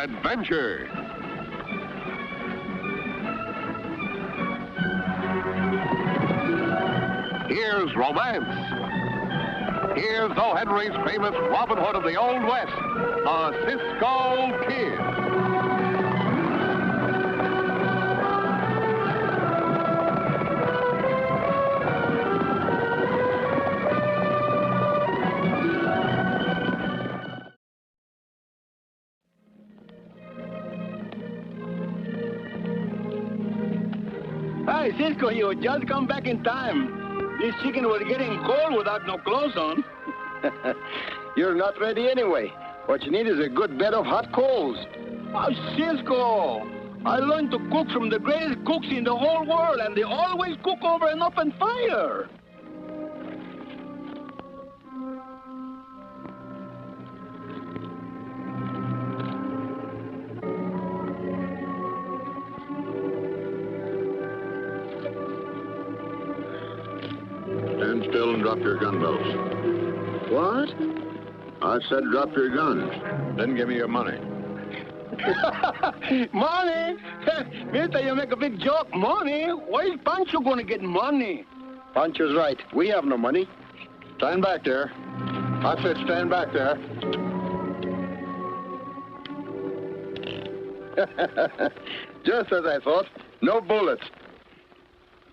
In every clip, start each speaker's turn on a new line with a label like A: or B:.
A: adventure. Here's romance. Here's O. Henry's famous Robin Hood of the Old West, a Cisco Kid.
B: Hi, Cisco, you just come back in time. This chicken was getting cold without no clothes on.
C: You're not ready anyway. What you need is a good bed of hot coals.
B: Oh, Cisco, I learned to cook from the greatest cooks in the whole world, and they always cook over an open fire.
A: Stand still and drop your gun belts.
C: What?
A: I said drop your guns. Then give me your money.
B: Money? Mister, you make a big joke. Money? Where's Pancho going to get money?
C: Pancho's right. We have no money.
A: Stand back there. I said stand back there.
C: Just as I thought. No bullets.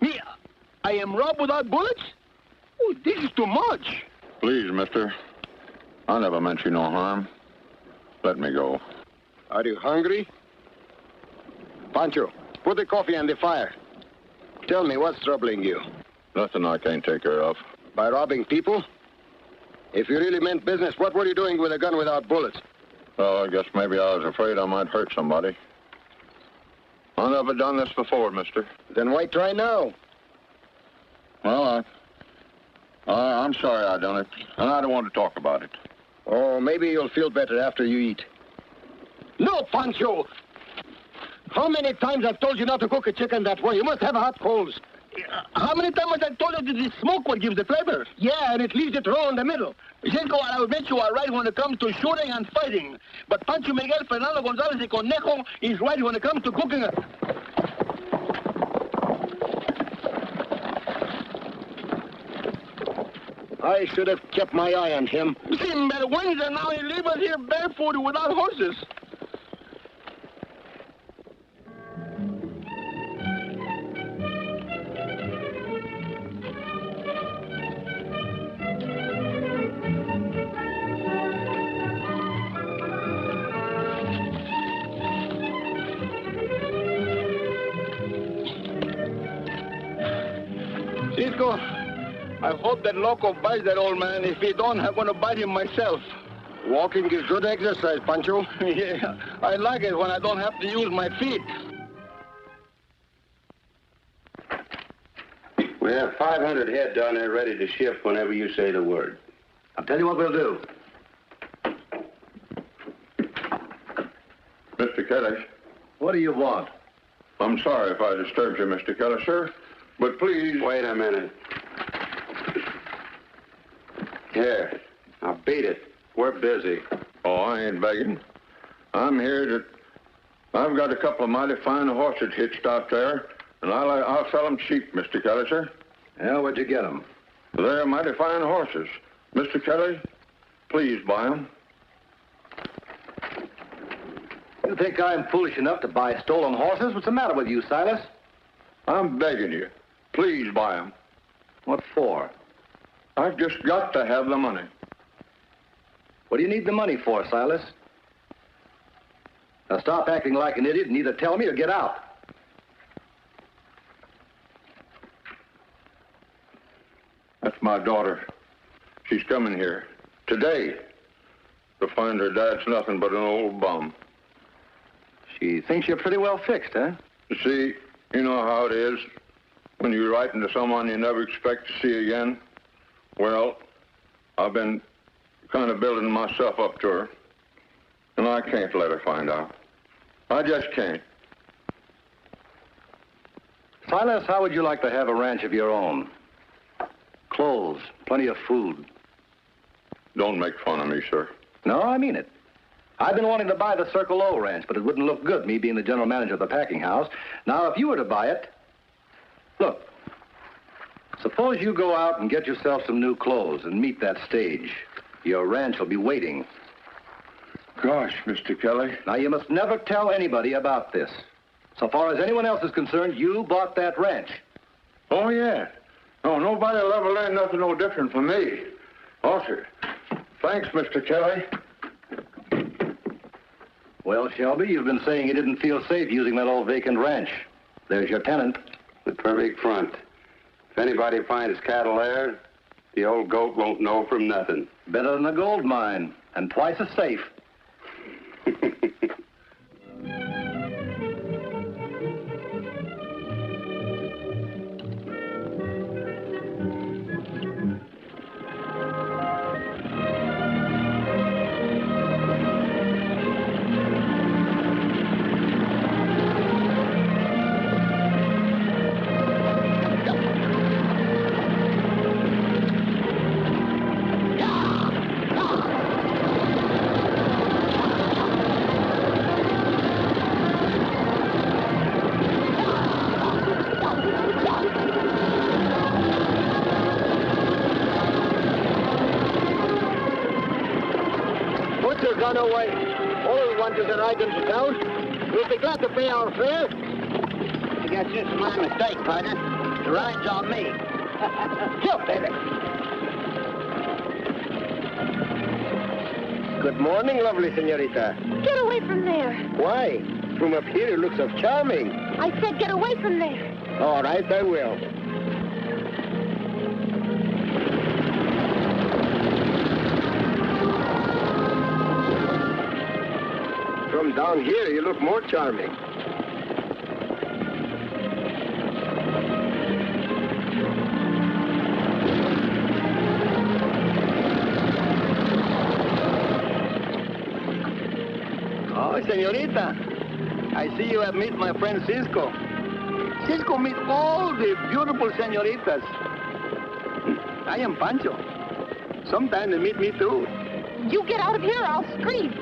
B: Me, I am robbed without bullets? Oh, this is too much.
A: Please, mister. I never meant you no harm. Let me go.
C: Are you hungry? Pancho, put the coffee on the fire. Tell me, what's troubling you?
A: Nothing I can't take care of.
C: By robbing people? If you really meant business, what were you doing with a gun without bullets?
A: Well, I guess maybe I was afraid I might hurt somebody. I've never done this before, mister.
C: Then why try now?
A: Well, I'm sorry I done it, and I don't want to talk about it.
C: Oh, maybe you'll feel better after you eat. No, Pancho! How many times I've told you not to cook a chicken that way? You must have hot coals.
B: How many times have I told you that the smoke what gives the flavor?
C: Yeah, and it leaves it raw in the middle.
B: Cisco, I admit you are right when it comes to shooting and fighting. But Pancho Miguel Fernando Gonzalez y Conejo is right when it comes to cooking.
C: I should have kept my eye on him.
B: Sinvergüenza, now he leaves us here barefoot without horses. Cisco, I hope that loco bites that old man. If he don't, I'm going to bite him myself.
C: Walking is good exercise, Pancho.
B: Yeah, I like it when I don't have to use my feet.
D: We have 500 head down there ready to ship whenever you say the word.
C: I'll tell you what we'll do.
A: Mr. Kelly.
C: What do you want?
A: I'm sorry if I disturbed you, Mr. Kelly, sir. But please...
D: Wait a minute. Here, now beat it. We're busy.
A: Oh, I ain't begging. I'm here to... I've got a couple of mighty fine horses hitched out there, and I'll sell them cheap, Mr. Kelly, sir.
C: Yeah, where'd you get them?
A: They're mighty fine horses. Mr. Kelly, please buy them.
C: You think I'm foolish enough to buy stolen horses? What's the matter with you, Silas?
A: I'm begging you. Please buy them.
C: What for?
A: I've just got to have the money.
C: What do you need the money for, Silas? Now stop acting like an idiot and either tell me or get out.
A: That's my daughter. She's coming here today to find her dad's nothing but an old bum.
C: She thinks you're pretty well fixed, huh?
A: You see, you know how it is when you're writing to someone you never expect to see again. Well, I've been kind of building myself up to her, and I can't let her find out. I just can't.
C: Silas, how would you like to have a ranch of your own? Clothes, plenty of food.
A: Don't make fun of me, sir.
C: No, I mean it.
E: I've been wanting to buy the Circle O ranch, but it wouldn't look good, me being the general manager of the packing house. Now, if you were to buy it, look, suppose you go out and get yourself some new clothes and meet that stage. Your ranch will be waiting.
A: Gosh, Mr. Kelly.
E: Now, you must never tell anybody about this. So far as anyone else is concerned, you bought that ranch.
A: Oh, yeah. No, nobody will ever learn nothing no different from me. Oh, sir. Thanks, Mr. Kelly.
E: Well, Shelby, you've been saying you didn't feel safe using that old vacant ranch. There's your tenant.
D: The perfect front. If anybody finds cattle there, the old goat won't know from nothing.
E: Better than a gold mine, and twice as safe.
C: Run away. All we want is a ride into town. We'll be glad to pay our fare.
B: I guess this is my mistake, partner. The ride's on me.
C: Jump, baby. Good morning, lovely senorita.
F: Get away from there.
C: Why? From up here, it looks so charming.
F: I said get away from there.
C: All right, I will. From down here, you look more charming.
B: Oh, senorita. I see you have met my friend Cisco. Cisco meet all the beautiful senoritas. I am Pancho. Sometime they meet me too.
F: You get out of here, I'll scream.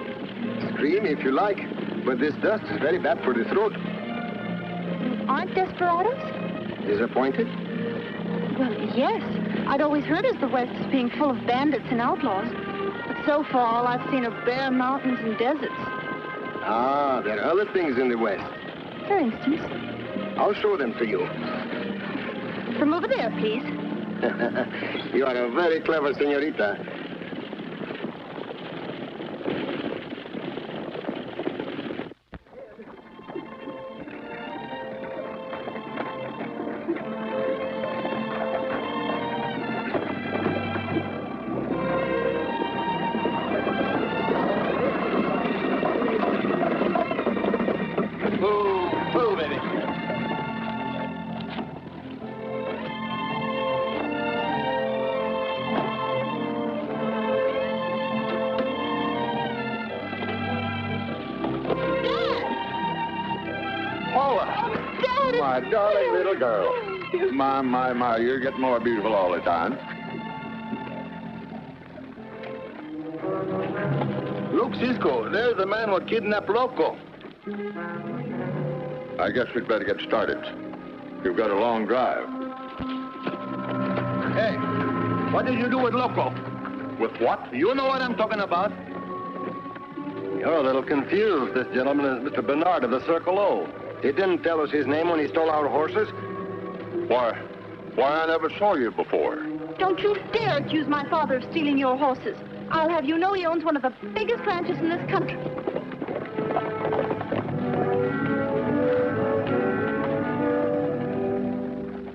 C: Scream if you like, but this dust is very bad for the throat.
F: Aren't desperados?
C: Disappointed?
F: Well, yes. I'd always heard of the West as being full of bandits and outlaws. But so far, all I've seen are bare mountains and deserts.
C: Ah, there are other things in the West.
F: For instance?
C: I'll show them to you.
F: From over there, please.
C: You are a very clever senorita.
A: My darling little girl. My, you're getting more beautiful all the time.
B: Look, Cisco, there's the man who kidnapped Loco.
A: I guess we'd better get started. You've got a long drive.
B: Hey, what did you do with Loco?
A: With what?
B: You know what I'm talking about.
E: You're a little confused. This gentleman is Mr. Bernard of the Circle O.
C: He didn't tell us his name when he stole our horses?
A: Why, I never saw you before.
F: Don't you dare accuse my father of stealing your horses. I'll have you know he owns one of the biggest ranches in this country.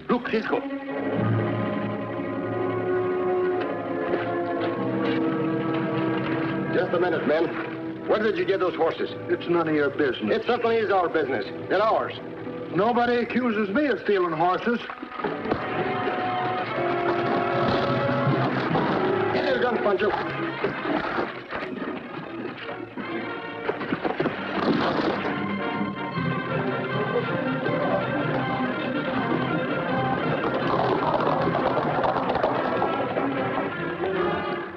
B: Look, Cisco.
C: Just a minute, men. Where did you get those horses?
A: It's none of your business.
C: It certainly is our business. They're ours.
A: Nobody accuses me of stealing horses.
C: Get your gun, Pancho.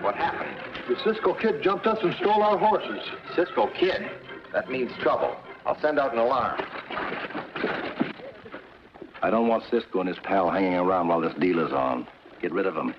B: What happened?
C: The Cisco kid jumped us and stole our horses.
E: Cisco kid? That means trouble. I'll send out an alarm. I don't want Cisco and his pal hanging around while this deal is on. Get rid of them.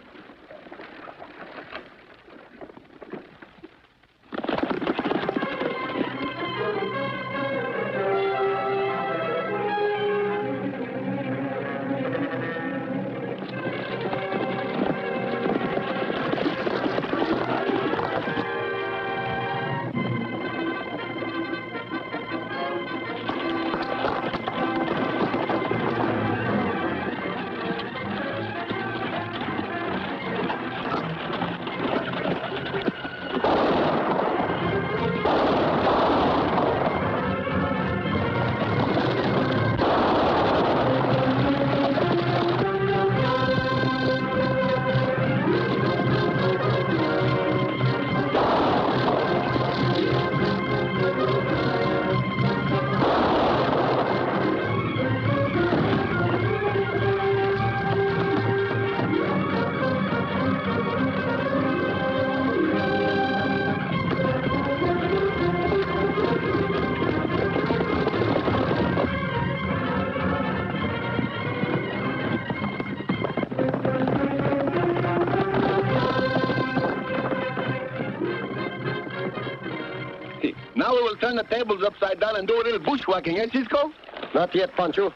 B: Now we will turn the tables upside down and do a little bushwhacking, eh, Cisco?
C: Not yet, Pancho.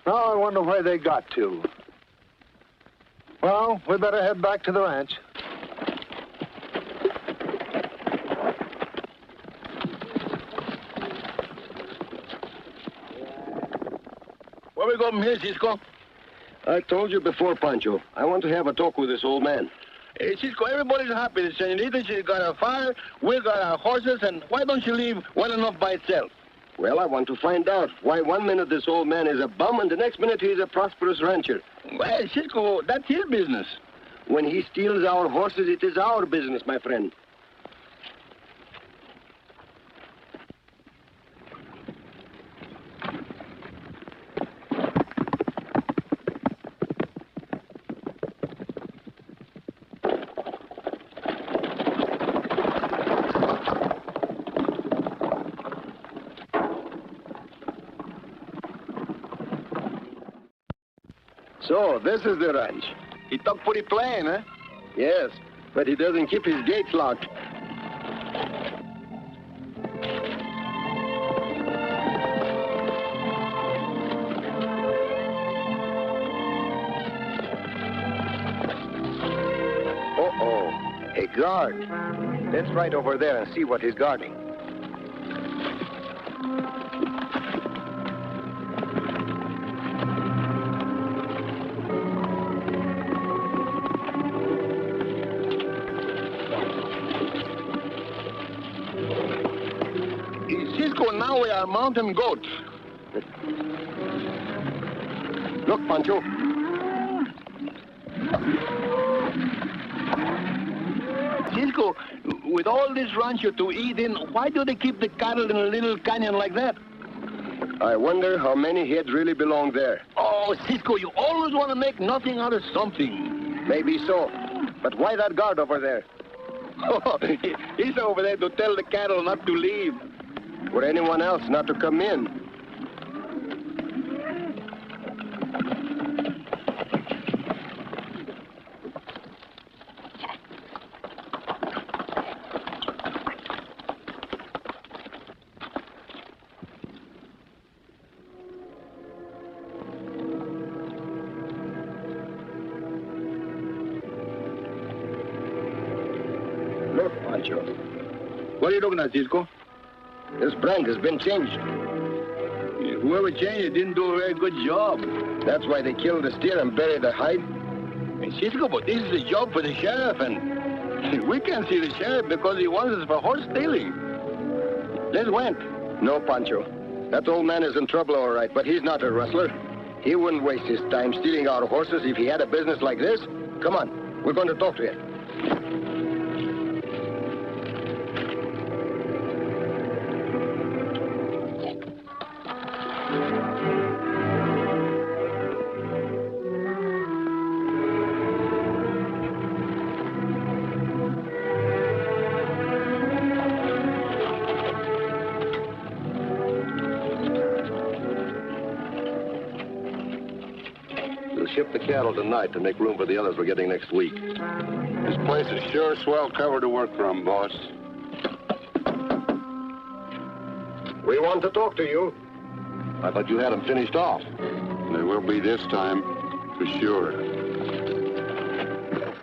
C: Now I wonder where they got to. Well, we better head back to the ranch.
B: Where we go from here, Cisco?
C: I told you before, Pancho. I want to have a talk with this old man.
B: Hey, Cisco, everybody's happy. The senorita, she got a fire, we got our horses, and why don't you leave well enough by itself?
C: Well, I want to find out why one minute this old man is a bum and the next minute he's a prosperous rancher.
B: Well, Cisco, that's his business.
C: When he steals our horses, it is our business, my friend. So, this is the ranch.
B: He talk pretty plain, huh?
C: Yes, but he doesn't keep his gates locked. Uh-oh, a guard. Let's ride over there and see what he's guarding.
B: Cisco, now we are mountain goats.
C: Look, Pancho.
B: Cisco, with all this rancho to eat in, why do they keep the cattle in a little canyon like that?
C: I wonder how many heads really belong there.
B: Oh, Cisco, you always want to make nothing out of something.
C: Maybe so. But why that guard over there?
B: Oh, he's over there to tell the cattle not to leave.
C: Or anyone else not to come in. Look, Pancho.
B: What are you looking at, Cisco?
C: This brand has been changed.
B: Whoever changed it didn't do a very good job.
C: That's why they killed the steer and buried the hide.
B: Hey, Cisco, but this is a job for the sheriff, and we can't see the sheriff because he wants us for horse stealing. Let's went.
C: No, Pancho. That old man is in trouble, all right, but he's not a rustler. He wouldn't waste his time stealing our horses if he had a business like this. Come on, we're going to talk to him.
E: We'll ship the cattle tonight to make room for the others we're getting next week.
D: This place is sure swell cover to work from, boss.
C: We want to talk to you.
E: I thought you had them finished off.
D: There will be this time, for sure.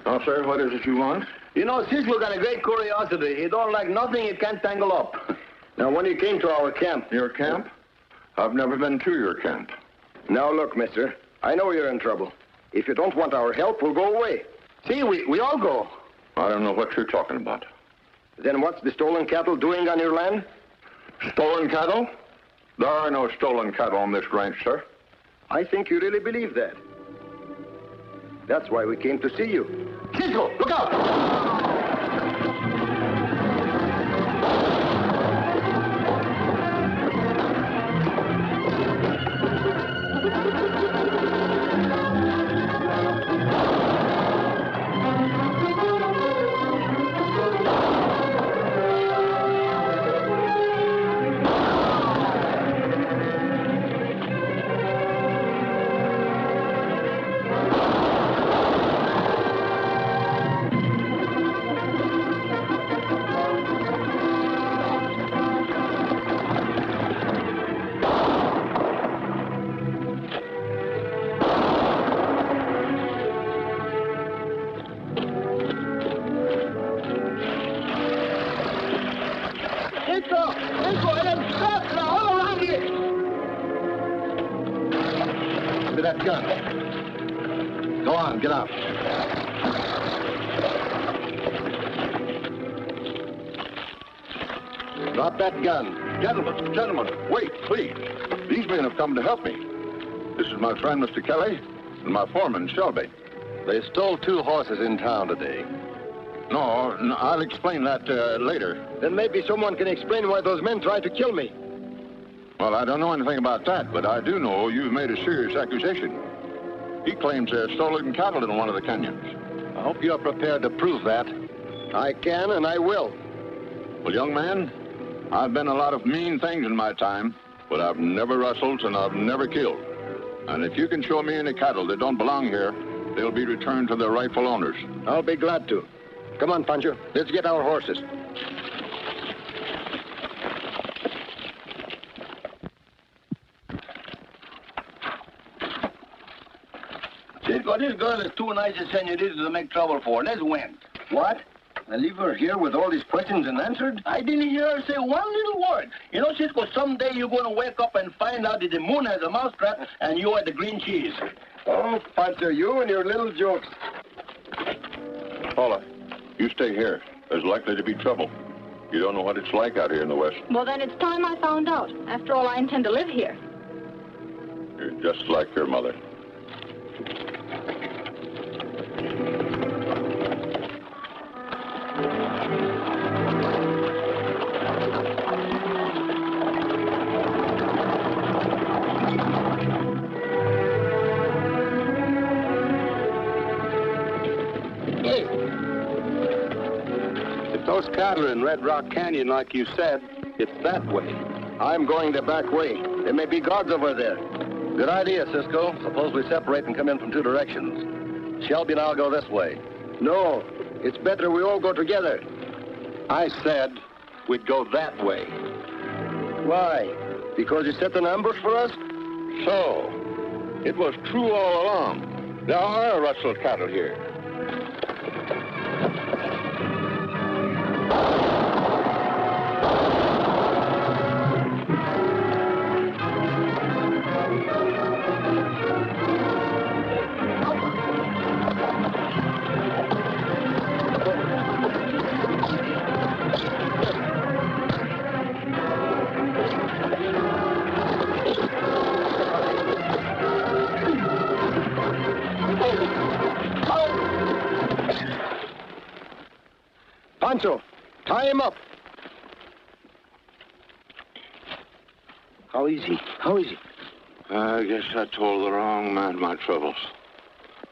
A: Now, sir, what is it you want?
B: You know, Cisco got a great curiosity. He don't like nothing he can't tangle up.
C: Now, when you came to our camp...
A: Your camp? I've never been to your camp.
C: Now, look, mister. I know you're in trouble. If you don't want our help, we'll go away.
B: See, we all go.
A: I don't know what you're talking about.
C: Then what's the stolen cattle doing on your land?
A: Stolen cattle? There are no stolen cattle on this ranch, sir.
C: I think you really believe that. That's why we came to see you.
B: Cisco, look out!
E: That gun. Go on, get out. Drop that gun.
A: Gentlemen, wait, please. These men have come to help me. This is my friend, Mr. Kelly, and my foreman, Shelby.
E: They stole 2 horses in town today.
A: No, I'll explain that later.
C: Then maybe someone can explain why those men tried to kill me.
A: Well, I don't know anything about that, but I do know you've made a serious accusation. He claims there's stolen cattle in one of the canyons.
E: I hope you're prepared to prove that.
C: I can and I will.
A: Well, young man, I've been a lot of mean things in my time, but I've never rustled and I've never killed. And if you can show me any cattle that don't belong here, they'll be returned to their rightful owners.
C: I'll be glad to. Come on, Pancho. Let's get our horses.
B: Cisco, this girl is too nice a senorita to make trouble for. Let's win.
C: What? I leave her here with all these questions unanswered?
B: I didn't hear her say one little word. You know, Cisco, someday you're going to wake up and find out that the moon has a mousetrap and you are the green cheese.
C: Oh, Pancho, you and your little jokes.
A: Paula, you stay here. There's likely to be trouble. You don't know what it's like out here in the West.
F: Well, then it's time I found out. After all, I intend to live here.
A: You're just like your mother.
D: If those cattle are in Red Rock Canyon, like you said, it's that way.
C: I'm going the back way. There may be guards over there.
E: Good idea, Cisco. Suppose we separate and come in from 2 directions. Shelby and I'll go this way.
C: No, it's better we all go together.
D: I said we'd go that way.
C: Why? Because you set an ambush for us?
A: So, it was true all along. There are rustled cattle here.
C: Pancho, tie him up. How is he? How is he?
A: I guess I told the wrong man my troubles.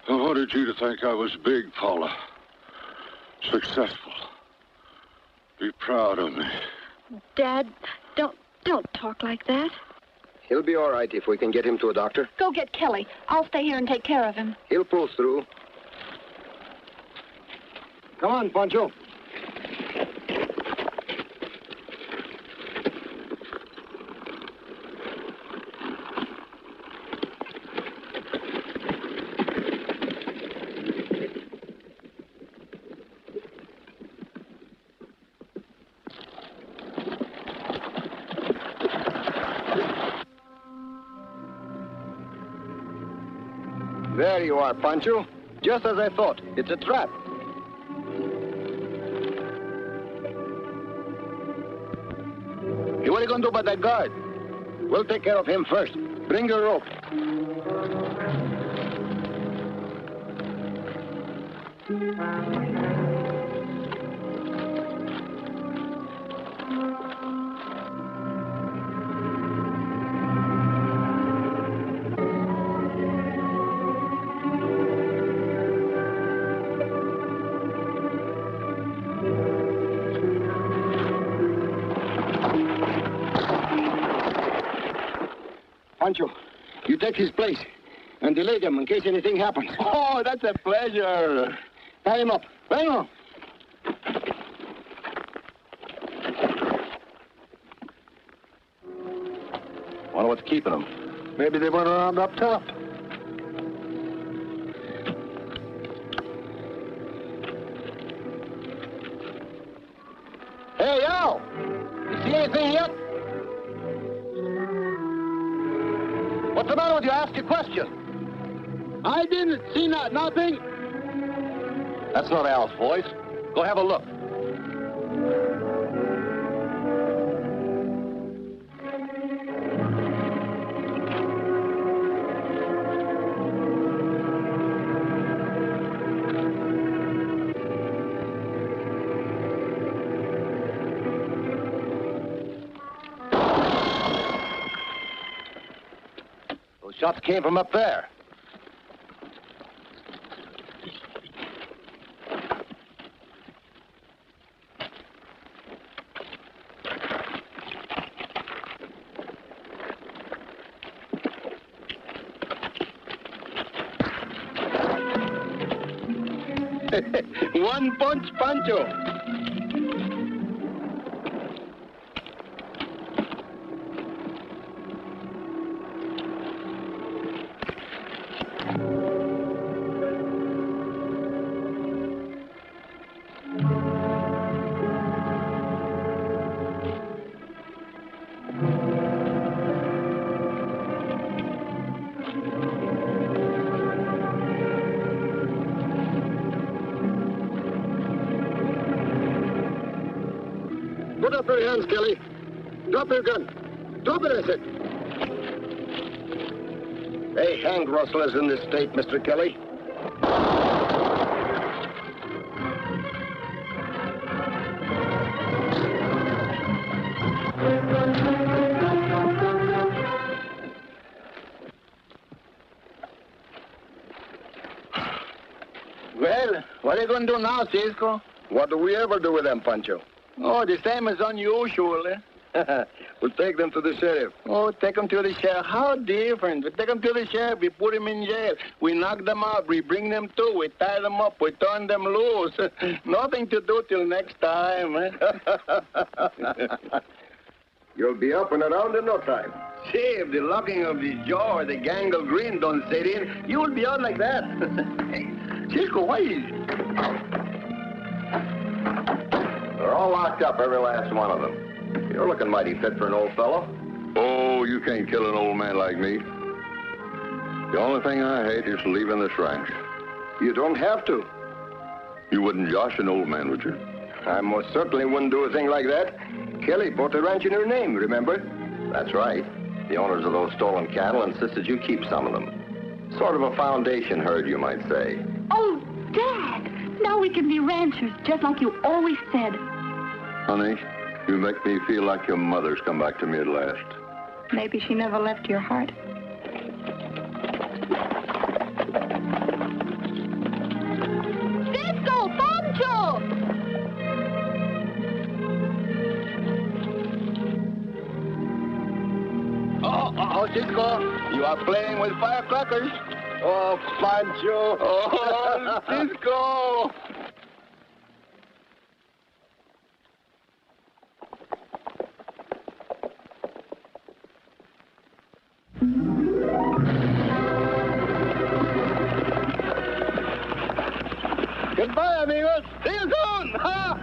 A: I wanted you to think I was big, Paula. Successful. Be proud of me.
F: Dad, don't talk like that.
C: He'll be all right if we can get him to a doctor.
F: Go get Kelly. I'll stay here and take care of him.
C: He'll pull through. Come on, Pancho. There you are, Pancho. Just as I thought. It's a trap. Hey, what are you going to do about that guard? We'll take care of him first. Bring your rope. Pancho, you take his place and delay them in case anything happens.
B: Oh, that's a pleasure.
C: Tie him up.
B: Hang on.
E: Wonder what's keeping them.
C: Maybe they went around up top. Hey, Al! You see anything yet? What's the matter with you? Ask a question.
B: I didn't see nothing.
E: That's not Al's voice. Go have a look. Those shots came from up there.
B: One punch, Pancho.
C: Put up your hands, Kelly. Drop your gun. Drop it, I said. They hang rustlers in this state, Mr. Kelly.
B: Well, what are you going to do now, Cisco?
C: What do we ever do with them, Pancho?
B: Oh, the same as unusual, eh?
C: We'll take them to the sheriff.
B: Oh, take them to the sheriff. How different. We take them to the sheriff. We put them in jail. We knock them out. We bring them to. We tie them up. We turn them loose. Nothing to do till next time, eh?
C: You'll be up and around in no time.
B: See, if the locking of the jaw or the gangrene don't set in, you will be out like that. Hey, Cisco, why is...
E: They're all locked up, every last one of them. You're looking mighty fit for an old fellow.
A: Oh, you can't kill an old man like me. The only thing I hate is leaving this ranch.
C: You don't have to.
A: You wouldn't josh an old man, would you?
C: I most certainly wouldn't do a thing like that. Kelly bought the ranch in her name, remember?
E: That's right. The owners of those stolen cattle insisted you keep some of them. Sort of a foundation herd, you might say.
F: Oh, Dad! Now we can be ranchers, just like you always said.
A: Honey, you make me feel like your mother's come back to me at last.
F: Maybe she never left your heart. Cisco! Pancho!
B: Oh, You are playing with firecrackers.
C: Oh, Pancho.
B: Oh, Cisco. Goodbye, amigos. See you soon. Ha!